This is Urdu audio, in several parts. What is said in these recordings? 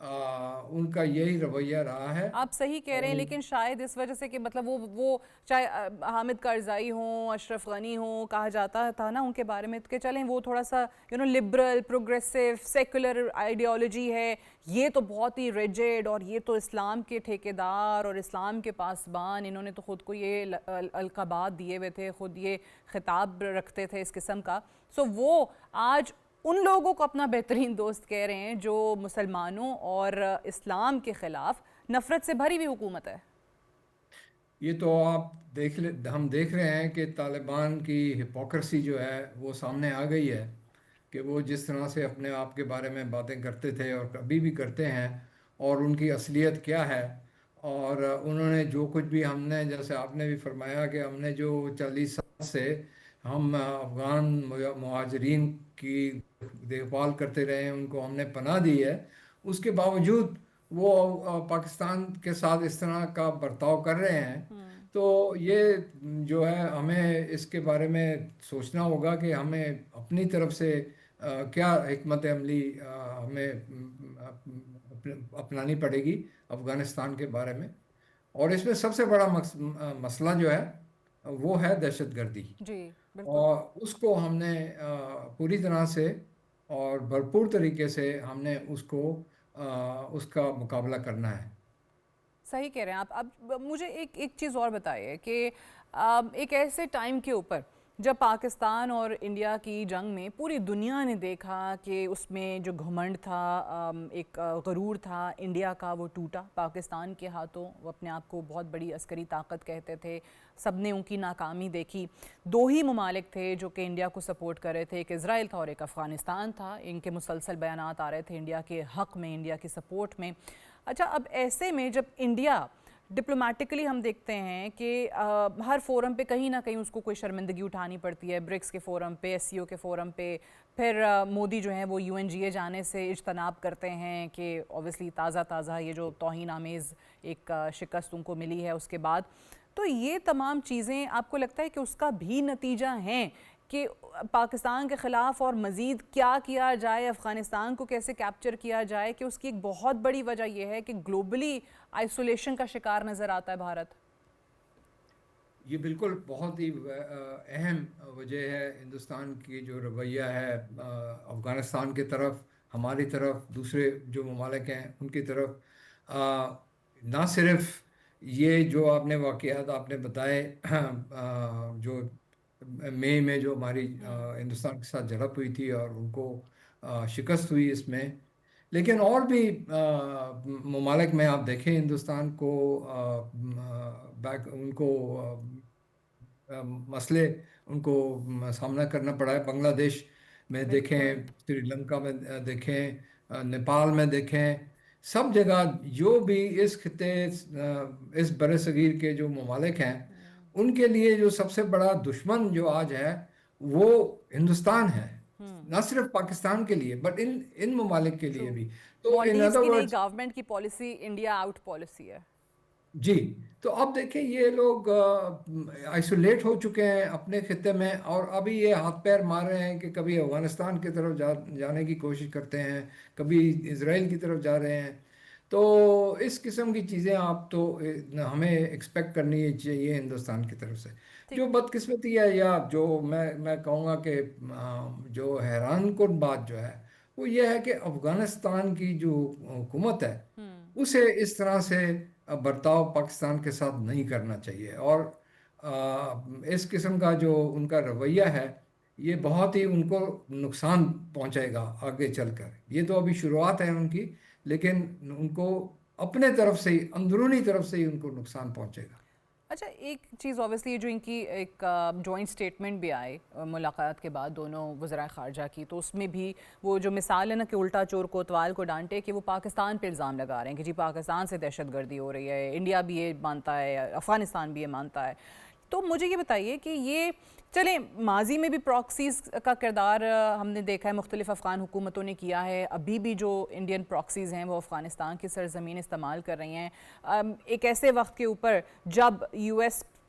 ان کا یہی رویہ رہا ہے. آپ صحیح کہہ رہے ہیں، لیکن شاید اس وجہ سے کہ مطلب وہ چاہے حامد کرزائی ہوں، اشرف غنی ہوں، کہا جاتا تھا نا ان کے بارے میں کہ چلیں وہ تھوڑا سا لبرل، پروگریسو، سیکولر آئیڈیالوجی ہے، یہ تو بہت ہی ریجڈ، اور یہ تو اسلام کے ٹھیکیدار اور اسلام کے پاسبان، انہوں نے تو خود کو یہ القابات دیے ہوئے تھے، خود یہ خطاب رکھتے تھے اس قسم کا. سو وہ آج ان لوگوں کو اپنا بہترین دوست کہہ رہے ہیں جو مسلمانوں اور اسلام کے خلاف نفرت سے بھری ہوئی حکومت ہے. یہ تو آپ ہم دیکھ رہے ہیں کہ طالبان کی ہپوکریسی جو ہے وہ سامنے آ گئی ہے، کہ وہ جس طرح سے اپنے آپ کے بارے میں باتیں کرتے تھے اور ابھی بھی کرتے ہیں، اور ان کی اصلیت کیا ہے. اور انہوں نے جو کچھ بھی، ہم نے جیسے آپ نے بھی فرمایا کہ ہم نے جو 40 سال سے ہم افغان مہاجرین کی دیکھ بھال کرتے رہے ہیں، ان کو ہم نے پناہ دی ہے، اس کے باوجود وہ پاکستان کے ساتھ اس طرح کا برتاؤ کر رہے ہیں. تو یہ جو ہے ہمیں اس کے بارے میں سوچنا ہوگا کہ ہمیں اپنی طرف سے کیا حکمت عملی ہمیں اپنانی پڑے گی افغانستان کے بارے میں. اور اس میں سب سے بڑا مسئلہ جو ہے وہ ہے دہشت گردی، جی بالکل اور اس کو ہم نے پوری طرح سے اور بھرپور طریقے سے ہم نے اس کا مقابلہ کرنا ہے. صحیح کہہ رہے ہیں آپ. اب مجھے ایک چیز اور بتائیے کہ ایک ایسے ٹائم کے اوپر جب پاکستان اور انڈیا کی جنگ میں پوری دنیا نے دیکھا کہ اس میں جو گھمنڈ تھا، ایک غرور تھا انڈیا کا، وہ ٹوٹا پاکستان کے ہاتھوں. وہ اپنے آپ کو بہت بڑی عسکری طاقت کہتے تھے، سب نے ان کی ناکامی دیکھی. دو ہی ممالک تھے جو کہ انڈیا کو سپورٹ کر رہے تھے، ایک اسرائیل تھا اور ایک افغانستان تھا. ان کے مسلسل بیانات آ رہے تھے انڈیا کے حق میں، انڈیا کی سپورٹ میں. اچھا، اب ایسے میں جب انڈیا ڈپلومیٹکلی ہم دیکھتے ہیں کہ ہر فورم پہ کہیں نہ کہیں اس کو کوئی شرمندگی اٹھانی پڑتی ہے، برکس کے فورم پہ، ایس سی او کے فورم پہ، پھر مودی جو ہیں وہ یو این جی اے جانے سے اجتناب کرتے ہیں کہ اوبیسلی تازہ یہ جو توہین آمیز ایک شکست ان کو ملی ہے اس کے بعد. تو یہ تمام چیزیں آپ کو لگتا ہے کہ اس کا بھی نتیجہ ہیں کہ پاکستان کے خلاف اور مزید کیا جائے، افغانستان کو کیسے کیپچر کیا جائے، کہ اس کی ایک بہت بڑی وجہ یہ ہے کہ گلوبلی آئسولیشن کا شکار نظر آتا ہے بھارت؟ یہ بالکل بہت ہی اہم وجہ ہے ہندوستان کی جو رویہ ہے افغانستان کی طرف، ہماری طرف، دوسرے جو ممالک ہیں ان کی طرف. نہ صرف یہ جو آپ نے واقعات آپ نے بتائے، جو مئی میں جو ہماری ہندوستان کے ساتھ جھڑپ ہوئی تھی اور ان کو شکست ہوئی اس میں، لیکن اور بھی ممالک میں آپ دیکھیں ہندوستان کو ان کو مسئلے ان کو سامنا کرنا پڑا ہے. بنگلہ دیش میں دیکھیں، بالکل سری لنکا میں دیکھیں، نیپال میں دیکھیں، سب جگہ جو بھی اس خطے اس بر صغیر کے جو ممالک ہیں، ان کے لیے جو سب سے بڑا دشمن جو آج ہے وہ ہندوستان ہے. نہ صرف پاکستان کے لیے بٹ ان ممالک کے لیے ٹرو. بھی. تو ان مالڈیوز ادر کی نئی ورڈز، گورنمنٹ کی پالیسی انڈیا آؤٹ پالیسی ہے. جی، تو اب دیکھیں یہ لوگ آئسولیٹ ہو چکے ہیں اپنے خطے میں، اور ابھی یہ ہاتھ پیر مار رہے ہیں کہ کبھی افغانستان کی طرف جانے کی کوشش کرتے ہیں، کبھی اسرائیل کی طرف جا رہے ہیں. تو اس قسم کی چیزیں آپ تو ہمیں ایکسپیکٹ کرنی چاہیے ہندوستان کی طرف سے. ٹھیک. جو بدقسمتی ہے، یا جو میں کہوں گا کہ جو حیران کن بات جو ہے وہ یہ ہے کہ افغانستان کی جو حکومت ہے اسے اس طرح سے برتاؤ پاکستان کے ساتھ نہیں کرنا چاہیے. اور اس قسم کا جو ان کا رویہ ہے یہ بہت ہی ان کو نقصان پہنچائے گا آگے چل کر. یہ تو ابھی شروعات ہے ان کی، لیکن ان کو اپنے طرف سے ہی، اندرونی طرف سے ہی ان کو نقصان پہنچے گا. اچھا، ایک چیز اوبیسلی جو ان کی ایک جوائنٹ سٹیٹمنٹ بھی آئی ملاقات کے بعد دونوں وزرائے خارجہ کی، تو اس میں بھی وہ جو مثال ہے نا کہ الٹا چور کوتوال کو ڈانٹے، کہ وہ پاکستان پہ الزام لگا رہے ہیں کہ جی پاکستان سے دہشت گردی ہو رہی ہے، انڈیا بھی یہ مانتا ہے، افغانستان بھی یہ مانتا ہے. تو مجھے یہ بتائیے کہ یہ چلیں ماضی میں بھی پراکسیز کا کردار ہم نے دیکھا ہے، مختلف افغان حکومتوں نے کیا ہے، ابھی بھی جو انڈین پراکسیز ہیں وہ افغانستان کی سرزمین استعمال کر رہی ہیں ایک ایسے وقت کے اوپر جب یو ایس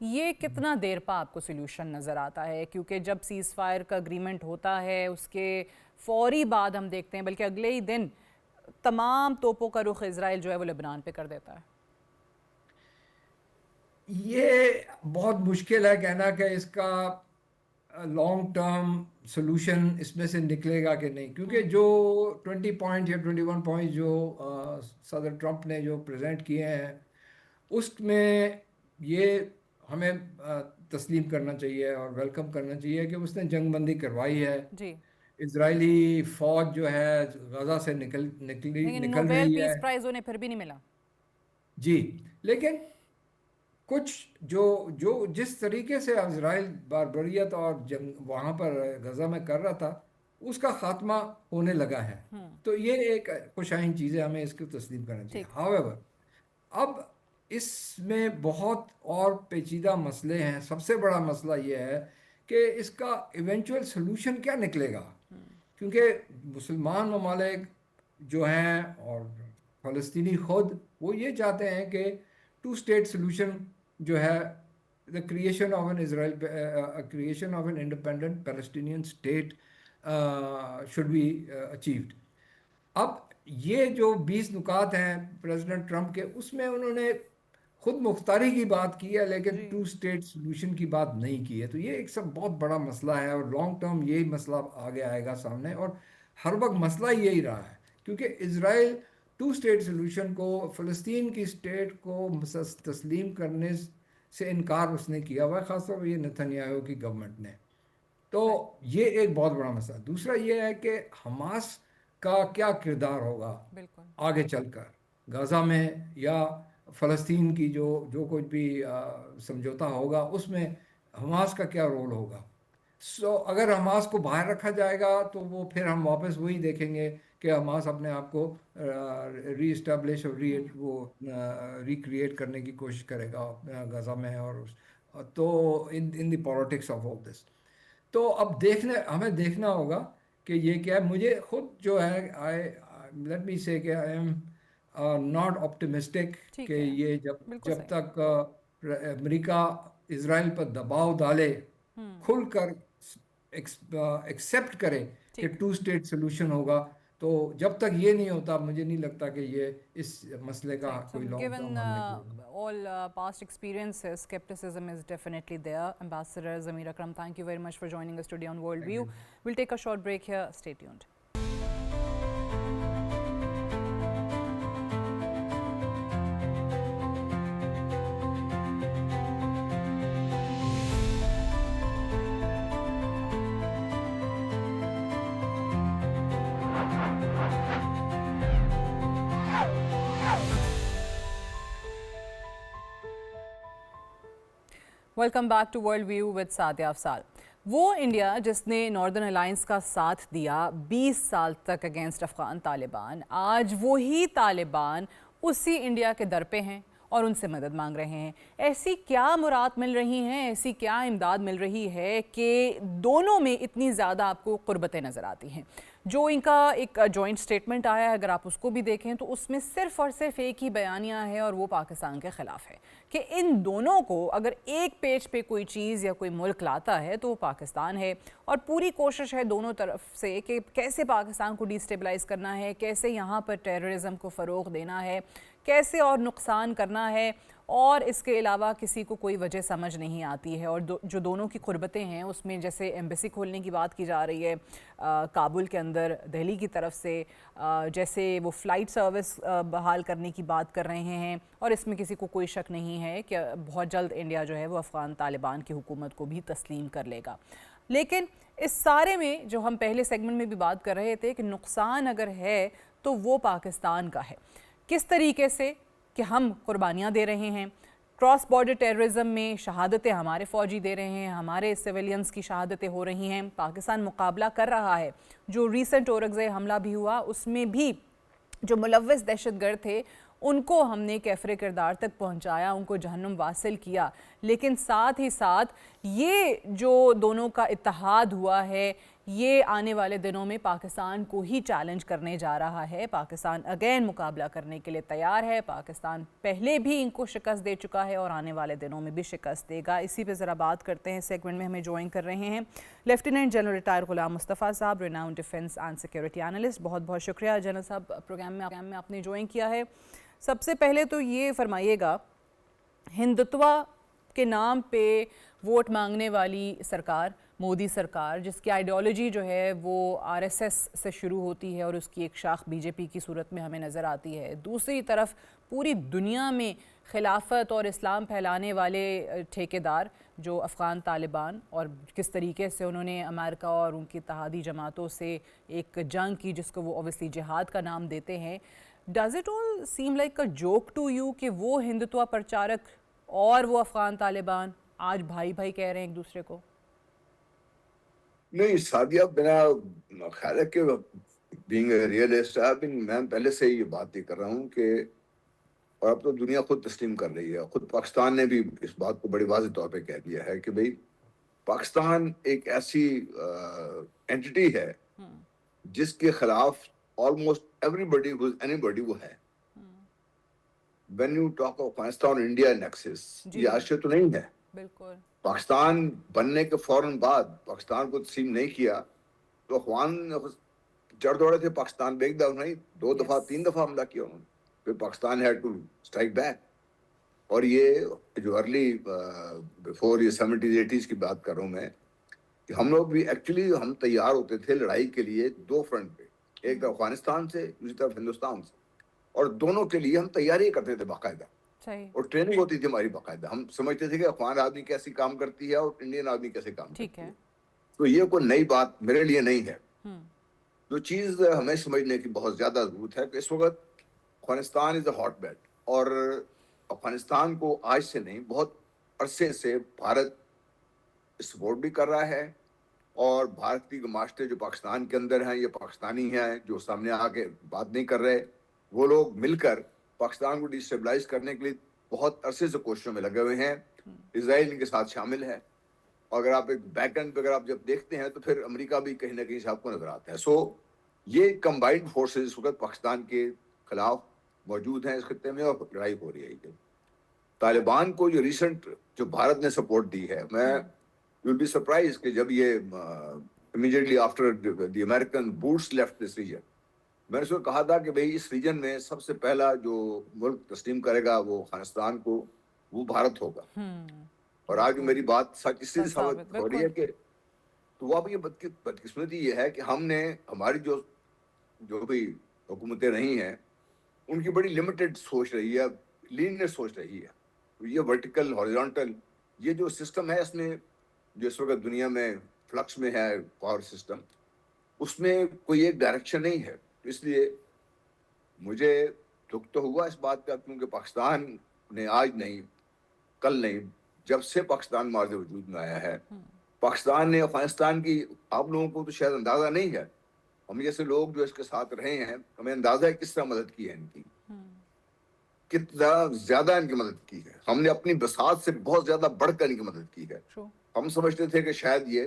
یہ کتنا دیر پا آپ کو سلیوشن نظر آتا ہے؟ کیونکہ جب سیز فائر کا اگریمنٹ ہوتا ہے اس کے فوری بعد ہم دیکھتے ہیں، بلکہ اگلے ہی دن تمام توپوں کا رخ اسرائیل جو ہے وہ لبنان پہ کر دیتا ہے۔ یہ بہت مشکل ہے کہنا کہ اس کا لانگ ٹرم سلوشن اس میں سے نکلے گا کہ نہیں، کیونکہ جو 20 پوائنٹ یا 21 پوائنٹ جو صدر ٹرمپ نے جو پریزنٹ کیے ہیں اس میں یہ ہمیں تسلیم کرنا چاہیے اور ویلکم کرنا چاہیے کہ اس نے جنگ بندی کروائی ہے۔ جی، اسرائیلی فوج جو ہے غزہ سے لیکن نکل نوبیل رہی ہے۔ پیس پرائز انہیں پھر بھی نہیں ملا۔ جی، لیکن کچھ جو جس طریقے سے اسرائیل باربریت اور جنگ وہاں پر غزہ میں کر رہا تھا اس کا خاتمہ ہونے لگا ہے، تو یہ ایک خوش آئند چیز ہے، ہمیں اس کو تسلیم کرنا چاہیے۔ ٹھیک، ہاویور اب اس میں بہت اور پیچیدہ مسئلے ہیں۔ سب سے بڑا مسئلہ یہ ہے کہ اس کا ایونچول سلوشن کیا نکلے گا، کیونکہ مسلمان ممالک جو ہیں اور فلسطینی خود وہ یہ چاہتے ہیں کہ 2 اسٹیٹ سلوشن جو ہے the creation of an independent Palestinian state should be achieved۔ اب یہ جو 20 نکات ہیں پریزیڈنٹ ٹرمپ کے، اس میں انہوں نے خود مختاری کی بات کی ہے لیکن 2 اسٹیٹ سلوشن کی بات نہیں کی ہے، تو یہ ایک سب بہت بڑا مسئلہ ہے اور لانگ ٹرم یہی مسئلہ آگے آئے گا سامنے، اور ہر وقت مسئلہ یہی رہا ہے کیونکہ اسرائیل 2 اسٹیٹ سلوشن کو، فلسطین کی اسٹیٹ کو تسلیم کرنے سے انکار اس نے کیا ہوا ہے، خاص طور پر یہ نتنیاہو کی گورنمنٹ نے۔ تو یہ ایک بہت بڑا مسئلہ۔ دوسرا یہ ہے کہ حماس کا کیا کردار ہوگا آگے چل کر غزہ میں، یا فلسطین کی جو کچھ بھی سمجھوتا ہوگا اس میں حماس کا کیا رول ہوگا۔ اگر حماس کو باہر رکھا جائے گا تو وہ پھر ہم واپس وہی دیکھیں گے کہ حماس اپنے آپ کو ری اسٹیبلش اور ریکریٹ کرنے کی کوشش کرے گا غزہ میں، اور تو ان دی پالیٹکس آف آل دس۔ تو اب ہمیں دیکھنا ہوگا کہ یہ کیا ہے۔ مجھے خود جو ہے لیٹ می سے کہ آئی ایم ناٹ آپٹیمسٹک کہ یہ جب تک امریکہ اسرائیل پر دباؤ ڈالے، کھل کر ایکسیپٹ کرے کہ 2 اسٹیٹ سلوشن ہوگا، تو جب تک یہ نہیں ہوتا مجھے نہیں لگتا کہ یہ اس مسئلے کا کوئی لانگ ٹرم حل نکلے گا۔ all past experiences, skepticism is definitely there. Ambassador Zamir Akram, thank you very much for joining us today on Worldview. We'll take a short break here. Stay tuned. Welcome back to World View with Sadia Afzal. وہ انڈیا جس نے ناردرن الائنس کا ساتھ دیا 20 سال تک اگینسٹ افغان طالبان، آج وہی طالبان اسی انڈیا کے در پہ ہیں اور ان سے مدد مانگ رہے ہیں۔ ایسی کیا مراد مل رہی ہیں، ایسی کیا امداد مل رہی ہے کہ دونوں میں اتنی زیادہ آپ کو قربتیں نظر آتی ہیں؟ جو ان کا ایک جوائنٹ سٹیٹمنٹ آیا ہے، اگر آپ اس کو بھی دیکھیں تو اس میں صرف اور صرف ایک ہی بیانیہ ہے اور وہ پاکستان کے خلاف ہے کہ ان دونوں کو اگر ایک پیج پہ کوئی چیز یا کوئی ملک لاتا ہے تو وہ پاکستان ہے، اور پوری کوشش ہے دونوں طرف سے کہ کیسے پاکستان کو ڈی اسٹیبلائز کرنا ہے، کیسے یہاں پر ٹیررزم کو فروغ دینا ہے، کیسے اور نقصان کرنا ہے، اور اس کے علاوہ کسی کو کوئی وجہ سمجھ نہیں آتی ہے۔ اور جو دونوں کی قربتیں ہیں اس میں جیسے ایمبیسی کھولنے کی بات کی جا رہی ہے کابل کے اندر دہلی کی طرف سے، جیسے وہ فلائٹ سروس بحال کرنے کی بات کر رہے ہیں، اور اس میں کسی کو کوئی شک نہیں ہے کہ بہت جلد انڈیا جو ہے وہ افغان طالبان کی حکومت کو بھی تسلیم کر لے گا۔ لیکن اس سارے میں جو ہم پہلے سیگمنٹ میں بھی بات کر رہے تھے کہ نقصان اگر ہے تو وہ پاکستان کا ہے، کس طریقے سے کہ ہم قربانیاں دے رہے ہیں، کراس بارڈر ٹیررزم میں شہادتیں ہمارے فوجی دے رہے ہیں، ہمارے سیویلینز کی شہادتیں ہو رہی ہیں، پاکستان مقابلہ کر رہا ہے۔ جو ریسنٹ اورگزئی حملہ بھی ہوا اس میں بھی جو ملوث دہشت گرد تھے ان کو ہم نے کیفر کردار تک پہنچایا، ان کو جہنم واصل کیا، لیکن ساتھ ہی ساتھ یہ جو دونوں کا اتحاد ہوا ہے، یہ آنے والے دنوں میں پاکستان کو ہی چیلنج کرنے جا رہا ہے. پاکستان اگین مقابلہ کرنے کے لیے تیار ہے. پاکستان پہلے بھی ان کو شکست دے چکا ہے اور آنے والے دنوں میں بھی شکست دے گا. اسی پہ ذرا بات کرتے ہیں. سیگمنٹ میں ہمیں جوائن کر رہے ہیں lieutenant general retire Ghulam Mustafa صاحب, renowned defence and security analyst. بہت بہت شکریہ جنرل صاحب پروگرام میں آپ نے جوائن کیا ہے. سب سے پہلے تو یہ فرمائیے گا, ہندتوا کے نام پہ ووٹ مانگنے والی سرکار, مودی سرکار, جس کی آئیڈیالوجی جو ہے وہ آر ایس ایس سے شروع ہوتی ہے اور اس کی ایک شاخ بی جے پی کی صورت میں ہمیں نظر آتی ہے. دوسری طرف پوری دنیا میں خلافت اور اسلام پھیلانے والے ٹھیکیدار جو افغان طالبان, اور کس طریقے سے انہوں نے امریکہ اور ان کی اتحادی جماعتوں سے ایک جنگ کی جس کو وہ اوبویسلی جہاد کا نام دیتے ہیں. Does it all same like a joke to you کہ وہ ہندتوا پرچارک اور وہ افغان طالبان آج بھائی بھائی کہہ رہے ہیں ایک دوسرے کو؟ نہیں سعدیہ, میرا خیال ہے کہ بینگ اے ریئلسٹ میں پہلے سے یہ بات یہ کر رہا ہوں کہ, اور اب تو دنیا خود تسلیم کر رہی ہے, خود پاکستان نے بھی اس بات کو بڑی واضح طور پہ کہہ دیا ہے کہ بھئی پاکستان ایک ایسی اینٹی ہے جس کے خلاف آلموسٹ ایوری بڈی اینی بڈی وہ ہے. When you talk of Afghanistan India nexus, یہ آج سے تو نہیں ہے. بالکل. پاکستان بننے کے فوراً بعد پاکستان کو تسلیم نہیں کیا تو اخوان چڑھ دوڑے تھے پاکستان پہ, ایک دفعہ نہیں 2 دفعہ 3 دفعہ حملہ کیا انہوں نے. پھر Pakistan had to strike back. اور یہ جو ارلی بفور یہ 70s 80s کی بات کر رہا ہوں میں, کہ ہم لوگ بھی ایکچولی ہم تیار ہوتے تھے لڑائی کے لیے 2 فرنٹ پہ, ایک طرف افغانستان سے, دوسری طرف ہندوستان سے, اور دونوں کے لیے ہم تیاری کرتے تھے باقاعدہ. اور ٹریننگ ہوتی تھی ہماری باقاعدہ. ہم سمجھتے تھے کہ افغان آدمی کیسی کام کرتی ہے اور انڈین آدمی کیسے کام کرتی ہے. تو یہ کوئی نئی بات میرے لیے نہیں ہے. جو چیز ہمیں سمجھنے کی بہت زیادہ ضرورت ہے کہ اس وقت افغانستان از اے ہاٹ بیڈ, اور افغانستان کو آج سے نہیں بہت عرصے سے بھارت سپورٹ بھی کر رہا ہے, اور بھارت کی معاشرے جو پاکستان کے اندر ہیں, یہ پاکستانی ہیں جو سامنے آ کے بات نہیں کر رہے, وہ لوگ مل کر پاکستان کو ڈیسٹیبلائز کرنے کے لیے بہت عرصے سے کوششوں میں لگے ہوئے ہیں. اسرائیل ان کے ساتھ شامل ہے, اور اگر آپ ایک بیک اینڈ پہ اگر آپ جب دیکھتے ہیں تو پھر امریکہ بھی کہیں نہ کہیں سے آپ کو نظر آتا ہے. سو یہ کمبائنڈ فورسز اس وقت پاکستان کے خلاف موجود ہیں اس خطے میں, اور لڑائی ہو رہی ہے. طالبان کو جو ریسنٹ جو بھارت نے سپورٹ دی ہے, میں you'll be surprised کہ جب یہ immediately after the American boots left this region, میں نے اس کو کہا تھا کہ بھئی اس ریجن میں سب سے پہلا جو ملک تسلیم کرے گا وہ افغانستان کو, وہ بھارت ہوگا. اور آج میری بات سچ اس سے ثابت ہو رہی ہے کہ تو وہ اب یہ بدقسمتی یہ ہے کہ ہم نے ہماری جو بھی حکومتیں رہی ہیں ان کی بڑی لمیٹڈ سوچ رہی ہے, لینئر سوچ رہی ہے. یہ ورٹیکل ہاریزونٹل یہ جو سسٹم ہے, اس میں جو اس وقت دنیا میں فلکس میں ہے پاور سسٹم, اس میں کوئی ایک ڈائریکشن نہیں ہے. اس لیے مجھے دکھ تو ہوا اس بات کا, کیونکہ پاکستان نے آج نہیں کل نہیں, جب سے پاکستان ماضی وجود میں آیا ہے, پاکستان نے افغانستان کی, آپ لوگوں کو تو شاید اندازہ نہیں ہے, ہم جیسے لوگ جو اس کے ساتھ رہے ہیں ہمیں اندازہ ہے کس طرح مدد کی ہے ان کی, کتنا زیادہ ان کی مدد کی ہے. ہم نے اپنی بساط سے بہت زیادہ بڑھ کر ان کی مدد کی ہے. ہم سمجھتے تھے کہ شاید یہ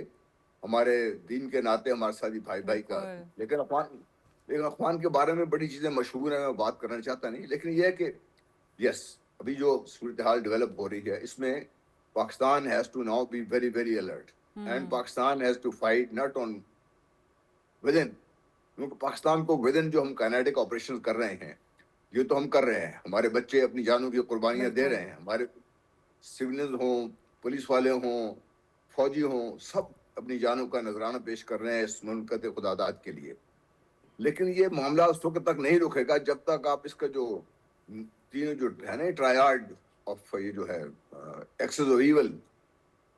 ہمارے دین کے ناطے ہمارے ساتھ بھائی کا, لیکن افغان کے بارے میں بڑی چیزیں مشہور ہیں, میں بات کرنا چاہتا نہیں, لیکن یہ ہے کہ یس ابھی جو صورتحال ڈیولپ ہو رہی ہے اس میں Pakistan has to now be very very alert, and Pakistan has to fight not on within, کیونکہ پاکستان کو ود ان جو ہم کائنیٹک آپریشن کر رہے ہیں یہ تو ہم کر رہے ہیں, ہمارے بچے اپنی جانوں کی قربانیاں دے رہے ہیں, ہمارے سولنز ہوں, پولیس والے ہوں, فوجی ہوں, سب اپنی جانوں کا نذرانہ پیش کر رہے ہیں اس مملکت خداداد کے لیے. لیکن یہ معاملہ اس وقت تک نہیں رکے گا جب تک آپ اس کا جو تینوں جو ہے نا ٹرائیڈ آف یہ جو ہے ایکسز آف ایول,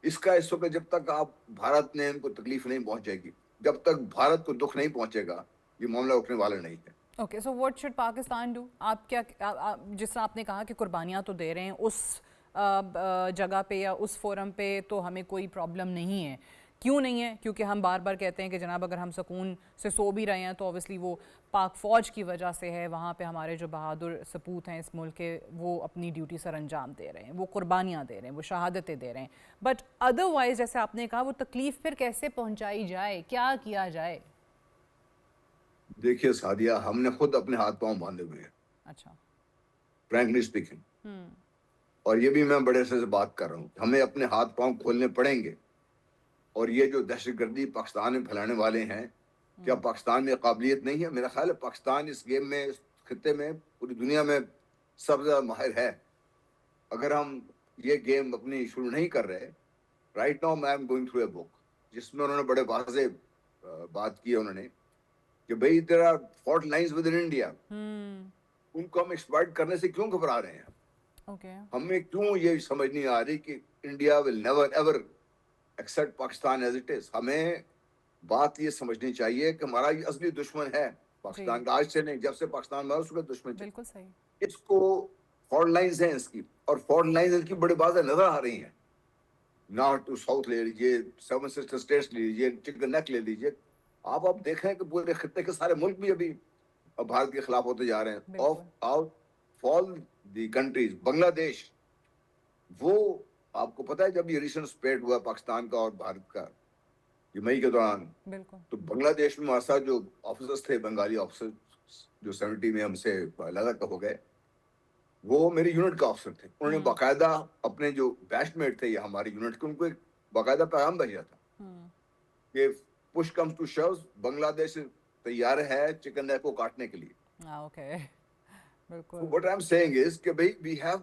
اس کا اس وقت جب تک آپ بھارت نے ان کو تکلیف نہیں پہنچے گی, جب تک بھارت کو دکھ نہیں پہنچے گا, یہ معاملہ رکنے والا نہیں ہے. Okay, so what should Pakistan do? آپ کیا, جس طرح آپ نے کہا کہ قربانیاں تو دے رہے ہیں اس جگہ پہ یا اس فورم پہ تو ہمیں کوئی پرابلم نہیں ہے, کیوں نہیں ہے؟ کیونکہ ہم بار بار کہتے ہیں کہ جناب اگر ہم سکون سے سو بھی رہے ہیں تو اوبیسلی وہ پاک فوج کی وجہ سے ہے، وہاں پہ ہمارے جو بہادر سپوت ہیں اس ملک کے وہ اپنی ڈیوٹی سر انجام دے رہے ہیں، وہ قربانیاں دے رہے ہیں، وہ شہادتیں دے رہے ہیں، بٹ ادروائز جیسے آپ نے کہا وہ تکلیف پھر کیسے پہنچائی جائے، کیا کیا جائے؟ دیکھیے سعدیہ، ہم نے خود اپنے ہاتھ پاؤں باندھے ہوئے ہیں، اچھا فرینکلی اسپیکنگ، اور یہ بھی میں بڑے عرصے سے بات کر رہا ہوں، ہمیں اپنے ہاتھ پاؤں کھولنے پڑیں گے. اور یہ جو دہشت گردی پاکستان میں پھیلانے والے ہیں، کیا پاکستان میں قابلیت نہیں ہے؟ میرا خیال ہے پاکستان اس گیم میں، اس خطے میں، پوری دنیا میں سب سے زیادہ ماہر ہے. اگر ہم یہ گیم اپنی شروع نہیں کر رہے، رائٹ ناؤ میں ایم گوئنگ تھرو اے بک جس میں انہوں نے بڑے واضح بات کی ہے، انہوں نے کہ بھئی there are fault lines within India, ان کو ہم ایکسپلائٹ کرنے سے کیوں گھبرا رہے ہیں؟ ہمیں کیوں یہ سمجھ نہیں آ رہی کہ India will never ever accept Pakistan as it is? ہمیں بات یہ سمجھنی چاہیے کہ ہمارا یہ اصلی دشمن ہے پاکستان کا، آج سے نہیں، جب سے پاکستان بنا اس کا دشمن ہے. بالکل صحیح. اس کو فالٹ لائنز ہیں اس کی، اور فالٹ لائنز ان کی بڑے واضح نظر آ رہی ہیں. نارتھ ٹو ساؤتھ لے لیجیے، سیون سسٹر اسٹیٹس لے لیجیے، چکن نیک لے لیجیے، آپ دیکھیں کہ پورے خطے کے سارے ملک بھی ابھی بھارت کے خلاف ہوتے جا رہے ہیں. Of out of all the countries, Bangladesh, وہ آپ کو پتا ہے جب یہ ریسنٹ اسپیٹ ہوا پاکستان کا اور بھارت کا یہ مئی کے دوران، تو بنگلہ دیش میں ہمارے ساتھ جو آفیسرز تھے، بنگالی آفیسر جو 70 میں ہم سے لگا ہو گئے، وہ میری یونٹ کا آفیسر تھے. انہوں نے باقاعدہ اپنے جو بیچ میٹ تھے یا ہماری یونٹ کے، ان کو ایک باقاعدہ پیغام بھیجا تھا کہ push comes to shove، بنگلہ دیش تیار ہے چکن نیک کو کاٹنے کے لیے. بالکل. What I'm saying is کہ بھئی we have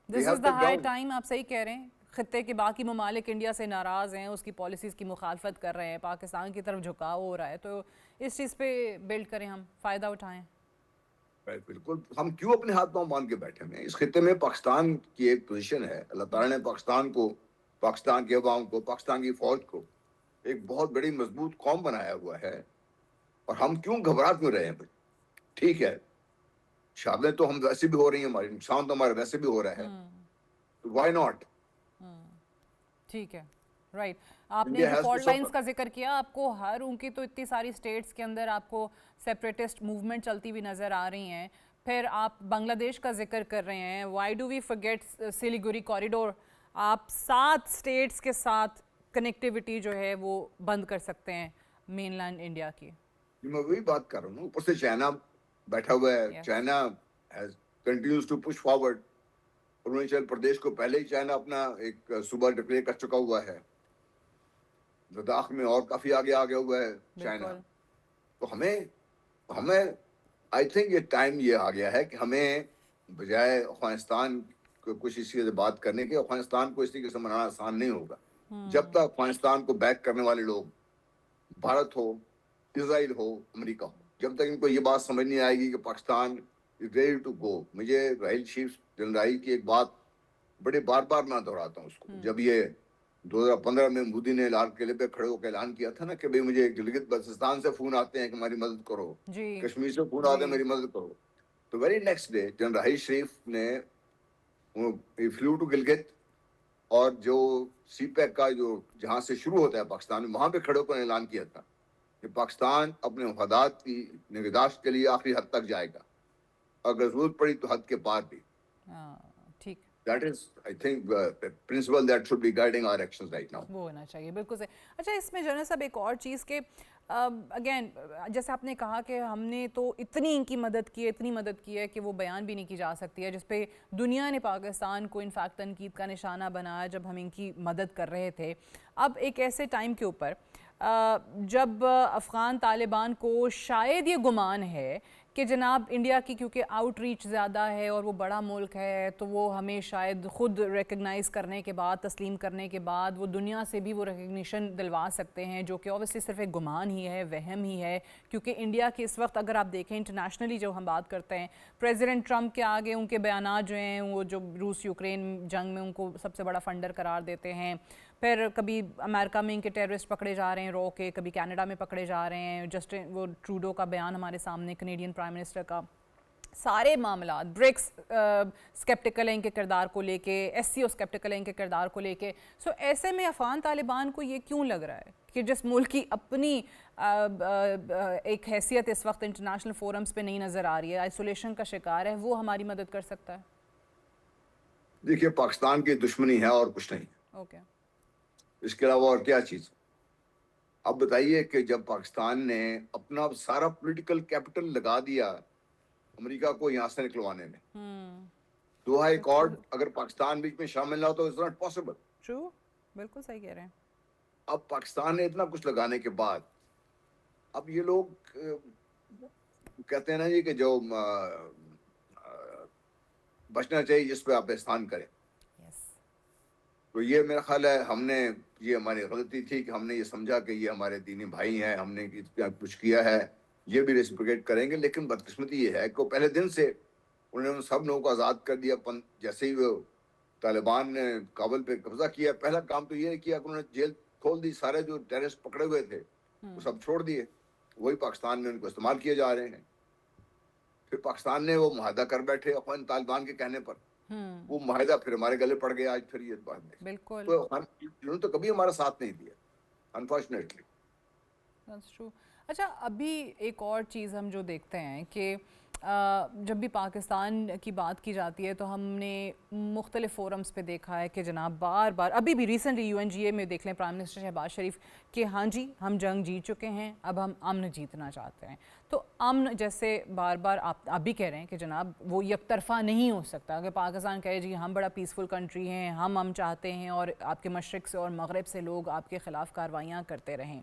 This is the high time. آپ صحیح کہہ رہے ہیں، خطے کے باقی ممالک انڈیا سے ناراض ہیں، اس کی پالیسیز کی مخالفت کر رہے ہیں، پاکستان کی طرف جھکاؤ ہو رہا ہے، تو اس چیز پہ بلڈ کریں، ہم فائدہ اٹھائیں. بالکل. ہم کیوں اپنے ہاتھ پاؤں باندھ کے بیٹھے ہیں؟ اس خطے میں پاکستان کی ایک پوزیشن ہے، اللہ تعالیٰ نے پاکستان کو، پاکستان کے عوام کو، پاکستان کی فوج کو ایک بہت بڑی مضبوط قوم بنایا ہوا ہے، اور ہم کیوں گھبرا کیوں رہے ہیں؟ ٹھیک ہے، شادیں تو ہم ویسے بھی ہو رہی ہیں، ہماری نقصان تو ہمارے ویسے بھی ہو رہا ہے، تو وائی ناٹ؟ ٹھیک ہے، رائٹ. آپ نے جو فالٹ لائنز کا ذکر کیا، آپ کو ہر ان کی تو اتنی ساری سٹیٹس کے اندر آپ کو سیپریٹسٹ موومنٹ چلتی ہوئی نظر آ رہی ہیں، پھر آپ بنگلہ دیش کا ذکر کر رہے ہیں. Why do we forget Siliguri corridor? آپ 7 سٹیٹس کے ساتھ کنیکٹیوٹی جو ہے وہ بند کر سکتے ہیں مین لینڈ انڈیا کی. میں وہی بات کر رہا ہوں، اوپر سے چائنا بیٹھا ہوا ہے. China continues to push forward. Arunachal Pradesh کو پہلے ہی چائنا اپنا ایک صوبہ ڈکلیئر کر چکا ہوا ہے، لداخ میں اور کافی آگے ہوا ہے چائنا. تو ہمیں آئی تھنک یہ ٹائم یہ آ گیا ہے کہ ہمیں بجائے افغانستان کو کچھ اسی سے بات کرنے کے، افغانستان کو اس طریقے سے منانا آسان نہیں ہوگا جب تک افغانستان کو بیک کرنے والے لوگ، بھارت ہو، اسرائیل ہو، امریکہ ہو، جب تک ان کو یہ بات سمجھ نہیں آئے گی کہ Pakistan is ready to go. مجھے راحیل شریف جنرال کی ایک بات بڑے بار میں دہراتا ہوں اس کو. جب یہ 2015 میں مودی نے لال قلعے پہ کھڑے ہو کے اعلان کیا تھا نا کہ بھئی مجھے گلگت بلتستان سے فون آتے ہیں کہ ہماری مدد کرو، کشمیر سے فون آتے ہیں میری مدد کرو، تو very next day general Raheel Sharif نے فلیو ٹو گلگت، اور جو سی پیک کا جو جہاں سے شروع ہوتا ہے پاکستان میں، وہاں پہ کھڑے ہو کر اعلان کیا تھا کہ پاکستان اپنے مفادات کی نگہداشت کے لیے آخری حد تک جائے گا، اگر ضرورت پڑی تو حد کے پار بھی. ٹھیک. That is, I think, the principle that should be guiding our actions right now. وہ ہونا چاہیے، بالکل صحیح. اچھا، اس میں جنرل صاحب ایک اور چیز کہ اگین جیسے آپ نے کہا کہ ہم نے تو اتنی ان کی مدد کی ہے، اتنی مدد کی ہے کہ وہ بیان بھی نہیں کی جا سکتی ہے، جس پہ دنیا نے پاکستان کو انفیکٹ تنقید کا نشانہ بنایا جب ہم ان کی مدد کر رہے تھے. اب ایک ایسے ٹائم کے اوپر جب افغان طالبان کو شاید یہ گمان ہے کہ جناب انڈیا کی کیونکہ آؤٹ ریچ زیادہ ہے اور وہ بڑا ملک ہے، تو وہ ہمیں شاید خود ریکگنائز کرنے کے بعد، تسلیم کرنے کے بعد وہ دنیا سے بھی وہ ریکگنیشن دلوا سکتے ہیں، جو کہ اوبیسلی صرف ایک گمان ہی ہے، وہم ہی ہے. کیونکہ انڈیا کی اس وقت اگر آپ دیکھیں انٹرنیشنلی جو ہم بات کرتے ہیں، پریزیڈنٹ ٹرمپ کے آگے ان کے بیانات جو ہیں، وہ جو روس یوکرین جنگ میں ان کو سب سے بڑا فنڈر قرار دیتے ہیں، پھر کبھی امریکہ میں ان کے ٹیررسٹ پکڑے جا رہے ہیں رو کے، کبھی کینیڈا میں پکڑے جا رہے ہیں. جسٹن وہ ٹروڈو کا بیان ہمارے سامنے، کینیڈین پرائم منسٹر کا. سارے معاملات، برکس سکیپٹیکل ہیں ان کے کردار کو لے کے، ایس سی او سکیپٹیکل ہیں ان کے کردار کو لے کے. سو ایسے میں افغان طالبان کو یہ کیوں لگ رہا ہے کہ جس ملک کی اپنی ایک حیثیت اس وقت انٹرنیشنل فورمز پہ نہیں نظر آ رہی ہے, آئسولیشن کا شکار ہے, وہ ہماری مدد کر سکتا ہے؟ دیکھیے پاکستان کی دشمنی ہے اور کچھ نہیں, اوکے, اس کے علاوہ اور کیا چیز. اب بتائیے کہ جب پاکستان نے اپنا سارا پولیٹیکل کیپٹل لگا دیا امریکہ کو یہاں سے نکلوانے میں, دوحہ ایکارڈ اگر پاکستان بیچ میں شامل نہ ہو تو اٹس ناٹ پاسبل. ٹرو, بالکل صحیح کہہ رہے ہیں. اب پاکستان نے اتنا کچھ لگانے کے بعد اب یہ لوگ کہتے ہیں نا جی کہ جو بچنا چاہیے جس پہ آپ احسان کریں, تو یہ میرا خیال ہے ہم نے, یہ ہماری غلطی تھی کہ ہم نے یہ سمجھا کہ یہ ہمارے دینی بھائی ہیں, ہم نے کچھ کیا ہے, یہ بھی ریسپیکٹ کریں گے. لیکن بدقسمتی یہ ہے کہ وہ پہلے دن سے انہوں نے سب لوگوں کو آزاد کر دیا. جیسے ہی وہ طالبان نے کابل پہ قبضہ کیا, پہلا کام تو یہ کیا کہ انہوں نے جیل کھول دی, سارے جو ٹیررسٹ پکڑے ہوئے تھے وہ سب چھوڑ دیے, وہی پاکستان میں ان کو استعمال کیے جا رہے ہیں. پھر پاکستان نے وہ معاہدہ کر بیٹھے افغان طالبان کے کہنے پر, وہ معاہدہ پھر ہمارے گلے پڑ گیا. آج پھر یہ بات نہیں, بالکل, تو انہوں نے تو کبھی ہمارا ساتھ نہیں دیا انفارچونیٹلی. That's true. اچھا, ابھی ایک اور چیز ہم جو دیکھتے ہیں کہ جب بھی پاکستان کی بات کی جاتی ہے تو ہم نے مختلف فورمز پہ دیکھا ہے کہ جناب بار بار, ابھی بھی ریسنٹلی UNGA میں دیکھ لیں پرائم منسٹر شہباز شریف کہ ہاں جی ہم جنگ جیت چکے ہیں, اب ہم امن جیتنا چاہتے ہیں. تو امن جیسے بار بار آپ بھی کہہ رہے ہیں کہ جناب وہ یک طرفہ نہیں ہو سکتا کہ پاکستان کہے جی ہم بڑا پیسفل کنٹری ہیں, ہم چاہتے ہیں اور آپ کے مشرق سے اور مغرب سے لوگ آپ کے خلاف کارروائیاں کرتے رہیں.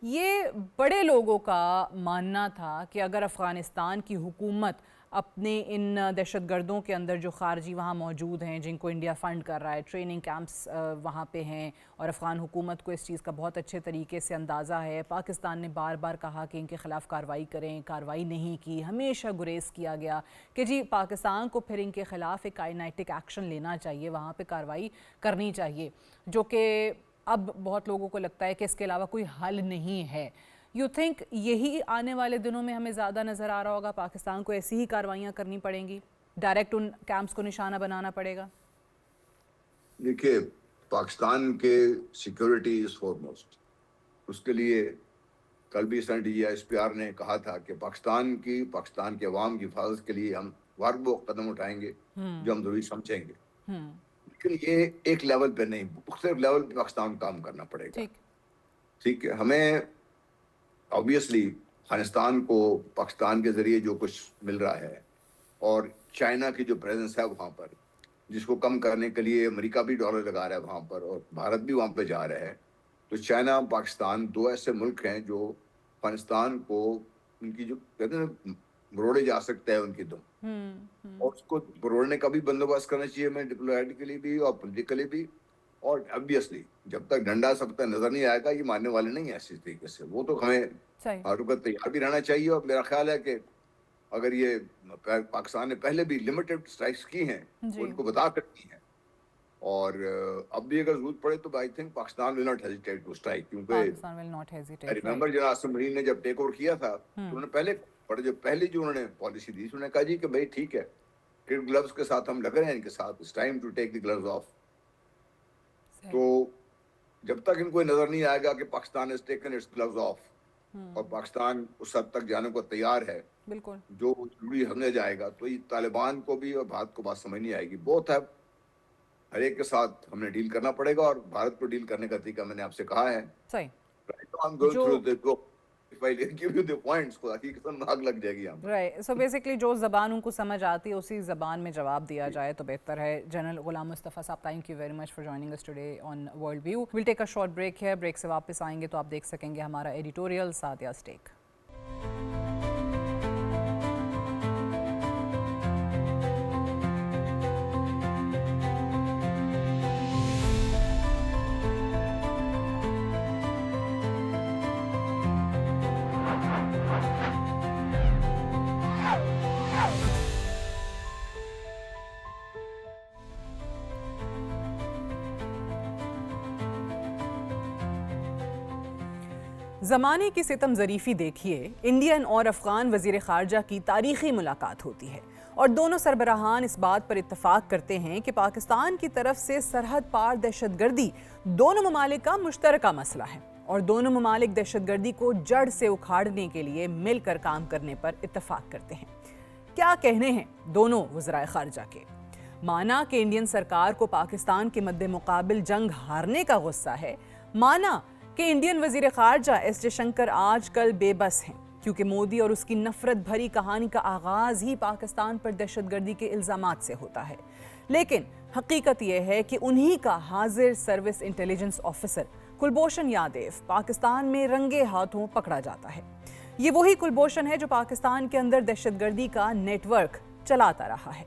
یہ بڑے لوگوں کا ماننا تھا کہ اگر افغانستان کی حکومت اپنے ان دہشت گردوں کے اندر جو خارجی وہاں موجود ہیں جن کو انڈیا فنڈ کر رہا ہے, ٹریننگ کیمپس وہاں پہ ہیں اور افغان حکومت کو اس چیز کا بہت اچھے طریقے سے اندازہ ہے, پاکستان نے بار بار کہا کہ ان کے خلاف کارروائی کریں, کارروائی نہیں کی, ہمیشہ گریز کیا گیا کہ جی پاکستان کو پھر ان کے خلاف ایک کائنیٹک ایکشن لینا چاہیے, وہاں پہ کارروائی کرنی چاہیے, جو کہ اب بہت لوگوں کو لگتا ہے کہ اس کے علاوہ کوئی حل نہیں ہے. یو تھنک یہی آنے والے دنوں میں ہمیں زیادہ نظر آ رہا ہوگا, پاکستان کو ایسی ہی کاروائیاں کرنی پڑیں گی, ڈائریکٹ ان کیمپس کو نشانہ بنانا پڑے گا؟ دیکھیے پاکستان کے سیکیورٹی از فور موسٹ, اس کے لیے کل بھی SPR نے کہا تھا کہ پاکستان کے عوام کی حفاظت کے لیے ہم ہر وہ قدم اٹھائیں گے جو ہم ضروری سمجھیں گے. لیکن یہ ایک لیول پہ نہیں, مختلف لیول پہ پاکستان کام کرنا پڑے گا. ٹھیک ہے, ہمیں آبویسلی افغانستان کو پاکستان کے ذریعے جو کچھ مل رہا ہے اور چائنا کی جو پریزنس ہے وہاں پر, جس کو کم کرنے کے لیے امریکہ بھی ڈالر لگا رہا ہے وہاں پر اور بھارت بھی وہاں پہ جا رہا ہے, تو چائنا پاکستان دو ایسے ملک ہیں جو افغانستان کو ان کی جو کہتے ہیں مروڑے جا سکتے ہیں ان کی دم, اور اس کو مروڑنے کا بھی بندوبست کرنا چاہیے ہمیں, ڈپلومیٹکلی بھی اور پولیٹیکلی بھی. اور obviously جب تک ڈنڈا سب تک نظر نہیں آئے گا یہ ماننے والے نہیں ہیں ایسی طریقے سے, وہ تو ہمیں ہر وقت تیار بھی رہنا چاہیے. اور میرا خیال ہے کہ اگر یہ پاکستان نے پہلے بھی لمیٹڈ اسٹرائکس کی ہیں, ان کو بتا کرتی ہیں, اور اب بھی اگر ضرورت پڑے تو I think Pakistan will not hesitate to strike, کیونکہ I remember جناب آصف مرین نے جب ٹیک اوور کیا تھا تو انہوں نے پہلی جو انہوں نے پالیسی دی, انہوں نے کہا جی کہ بھائی ٹھیک ہے, کڈ گلوز کے ساتھ ہم لگ رہے ہیں ان کے ساتھ, it's time to take the gloves off. تو جب تک ان کو نظر نہیں آئے گا کہ Pakistan has taken its gloves off اور پاکستان اس حد تک جانے کو تیار ہے بالکل جو ضروری ہمیں جائے گا, تو یہ طالبان کو بھی اور بھارت کو بات سمجھ نہیں آئے گی. بہت ہے, ہر ایک کے ساتھ ہم نے ڈیل کرنا پڑے گا, اور بھارت کو ڈیل کرنے کا طریقہ میں نے آپ سے کہا ہے. صحیح, سو بیسکلی جو زبان ان کو سمجھ آتی ہے اسی زبان میں جواب دیا جائے تو بہتر ہے. General Ghulam Mustafa Sahab, thank you very much for joining us today on World View. We'll take a short break ہے, بریک سے واپس آئیں گے تو آپ دیکھ سکیں گے ہمارا ایڈیٹوریل سعدیہ اسٹیک. زمانے کی ستم ظریفی دیکھیے, انڈین اور افغان وزیر خارجہ کی تاریخی ملاقات ہوتی ہے اور دونوں سربراہان اس بات پر اتفاق کرتے ہیں کہ پاکستان کی طرف سے سرحد پار دہشت گردی دونوں ممالک کا مشترکہ مسئلہ ہے. اور دونوں ممالک دہشت گردی کو جڑ سے اکھاڑنے کے لیے مل کر کام کرنے پر اتفاق کرتے ہیں۔ کیا کہنے ہیں دونوں وزرائے خارجہ کے؟ مانا کہ انڈین سرکار کو پاکستان کے مد مقابل جنگ ہارنے کا غصہ ہے، مانا کہ انڈین وزیر خارجہ ایس جے شنکر آج کل بے بس ہیں کیونکہ مودی اور اس کی نفرت بھری کہانی کا آغاز ہی پاکستان پر دہشت گردی کے الزامات سے ہوتا ہے، لیکن حقیقت یہ ہے کہ انہی کا حاضر service intelligence officer Kulbhushan Yadav Pakistan میں رنگے ہاتھوں پکڑا جاتا ہے۔ یہ وہی کلبھوشن ہے جو پاکستان کے اندر دہشت گردی کا نیٹ ورک چلاتا رہا ہے،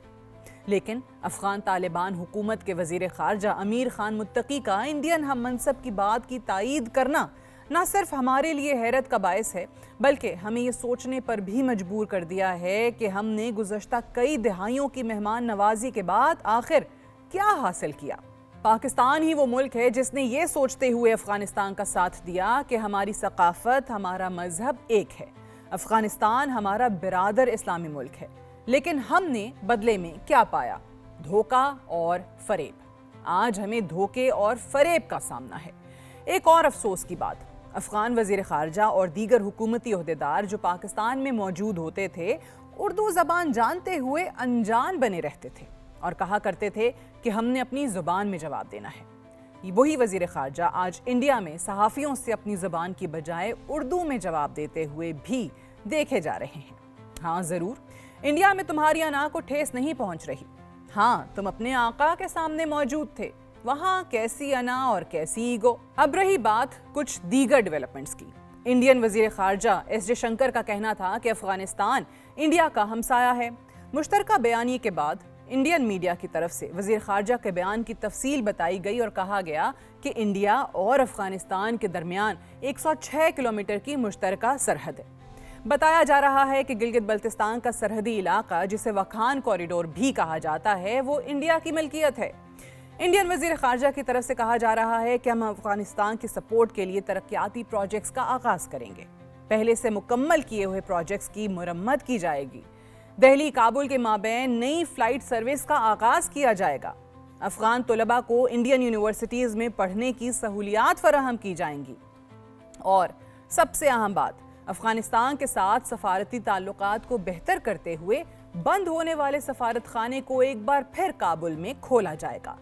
لیکن افغان طالبان حکومت کے وزیر خارجہ امیر خان متقی کا انڈین ہم منصب کی بات کی تائید کرنا نہ صرف ہمارے لیے حیرت کا باعث ہے بلکہ ہمیں یہ سوچنے پر بھی مجبور کر دیا ہے کہ ہم نے گزشتہ کئی دہائیوں کی مہمان نوازی کے بعد آخر کیا حاصل کیا۔ پاکستان ہی وہ ملک ہے جس نے یہ سوچتے ہوئے افغانستان کا ساتھ دیا کہ ہماری ثقافت، ہمارا مذہب ایک ہے، افغانستان ہمارا برادر اسلامی ملک ہے، لیکن ہم نے بدلے میں کیا پایا؟ دھوکہ اور فریب۔ آج ہمیں دھوکے اور فریب کا سامنا ہے۔ ایک اور افسوس کی بات، افغان وزیر خارجہ اور دیگر حکومتی عہدیدار جو پاکستان میں موجود ہوتے تھے اردو زبان جانتے ہوئے انجان بنے رہتے تھے اور کہا کرتے تھے کہ ہم نے اپنی زبان میں جواب دینا ہے۔ وہی وزیر خارجہ آج انڈیا میں صحافیوں سے اپنی زبان کی بجائے اردو میں جواب دیتے ہوئے بھی دیکھے جا رہے ہیں۔ ہاں ضرور، انڈیا میں تمہاری انا کو ٹھیس نہیں پہنچ رہی، ہاں تم اپنے آقا کے سامنے موجود تھے، وہاں کیسی انا اور کیسی ایگو۔ اب رہی بات کچھ دیگر ڈیولپمنٹس کی۔ انڈین وزیر خارجہ ایس جے شنکر کا کہنا تھا کہ افغانستان انڈیا کا ہمسایہ ہے۔ مشترکہ بیانیے کے بعد انڈین میڈیا کی طرف سے وزیر خارجہ کے بیان کی تفصیل بتائی گئی اور کہا گیا کہ انڈیا اور افغانستان کے درمیان 106 کلومیٹر کی مشترکہ سرحد ہے۔ بتایا جا رہا ہے کہ گلگت بلتستان کا سرحدی علاقہ جسے وکھان کوریڈور بھی کہا جاتا ہے وہ انڈیا کی ملکیت ہے۔ انڈین وزیر خارجہ کی طرف سے کہا جا رہا ہے کہ ہم افغانستان کی سپورٹ کے لیے ترقیاتی پروجیکٹس کا آغاز کریں گے۔ پہلے سے مکمل کیے ہوئے پروجیکٹس کی مرمت کی جائے گی۔ دہلی کابل کے مابین نئی فلائٹ سروس کا آغاز کیا جائے گا۔ افغان طلباء کو انڈین یونیورسٹیز میں پڑھنے کی سہولیات فراہم کی جائیں گی۔ اور سب سے اہم بات، افغانستان کے ساتھ سفارتی تعلقات کو بہتر کرتے ہوئے بند ہونے والے سفارت خانے کو ایک بار پھر کابل میں کھولا جائے گا۔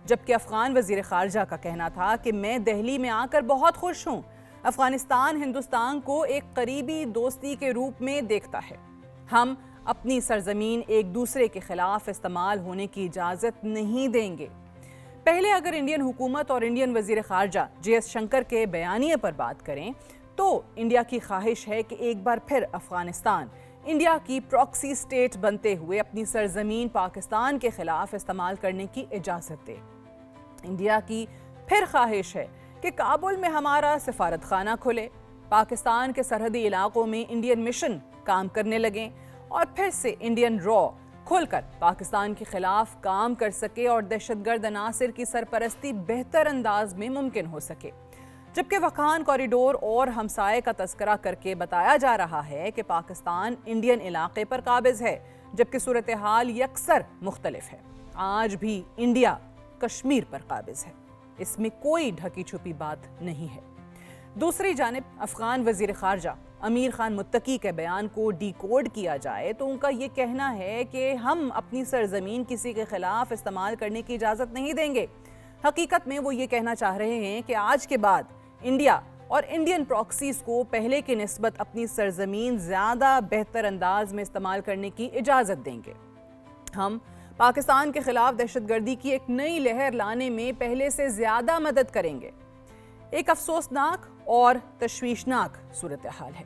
جبکہ افغان وزیر خارجہ کا کہنا تھا کہ میں دہلی میں آ کر بہت خوش ہوں۔ افغانستان ہندوستان کو ایک قریبی دوستی کے روپ میں دیکھتا ہے۔ ہم اپنی سرزمین ایک دوسرے کے خلاف استعمال ہونے کی اجازت نہیں دیں گے۔ پہلے اگر انڈین حکومت اور انڈین وزیر خارجہ جے ایس شنکر کے بیانیے پر بات کریں تو انڈیا کی خواہش ہے کہ ایک بار پھر افغانستان انڈیا کی پراکسی سٹیٹ بنتے ہوئے اپنی سرزمین پاکستان کے خلاف استعمال کرنے کی اجازت دے۔ انڈیا کی پھر خواہش ہے کہ کابل میں ہمارا سفارت خانہ کھلے، پاکستان کے سرحدی علاقوں میں انڈین مشن کام کرنے لگیں اور پھر سے انڈین را کھل کر پاکستان کے خلاف کام کر سکے اور دہشت گرد عناصر کی سرپرستی بہتر انداز میں ممکن ہو سکے۔ جبکہ وکھان کوریڈور اور ہمسائے کا تذکرہ کر کے بتایا جا رہا ہے کہ پاکستان انڈین علاقے پر قابض ہے، جبکہ صورتحال یکسر مختلف ہے۔ آج بھی انڈیا کشمیر پر قابض ہے، اس میں کوئی ڈھکی چھپی بات نہیں ہے۔ دوسری جانب افغان وزیر خارجہ امیر خان متقی کے بیان کو ڈی کوڈ کیا جائے تو ان کا یہ کہنا ہے کہ ہم اپنی سرزمین کسی کے خلاف استعمال کرنے کی اجازت نہیں دیں گے۔ حقیقت میں وہ یہ کہنا چاہ رہے ہیں کہ آج کے بعد انڈیا اور انڈین پراکسیز کو پہلے کی نسبت اپنی سرزمین زیادہ بہتر انداز میں استعمال کرنے کی اجازت دیں گے۔ ہم پاکستان کے خلاف دہشت گردی کی ایک نئی لہر لانے میں پہلے سے زیادہ مدد کریں گے۔ ایک افسوسناک اور تشویشناک صورتحال ہے۔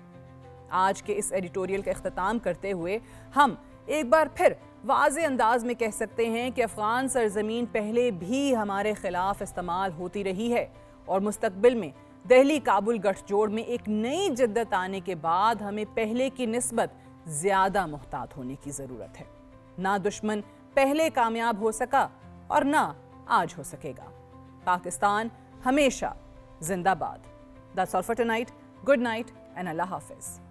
آج کے اس ایڈیٹوریل کا اختتام کرتے ہوئے ہم ایک بار پھر واضح انداز میں کہہ سکتے ہیں کہ افغان سرزمین پہلے بھی ہمارے خلاف استعمال ہوتی رہی ہے اور مستقبل میں دہلی کابل گٹھ جوڑ میں ایک نئی جدت آنے کے بعد ہمیں پہلے کی نسبت زیادہ محتاط ہونے کی ضرورت ہے۔ نہ دشمن پہلے کامیاب ہو سکا اور نہ آج ہو سکے گا۔ پاکستان ہمیشہ زندہ باد۔ That's all for tonight. Good night and Allah Hafiz.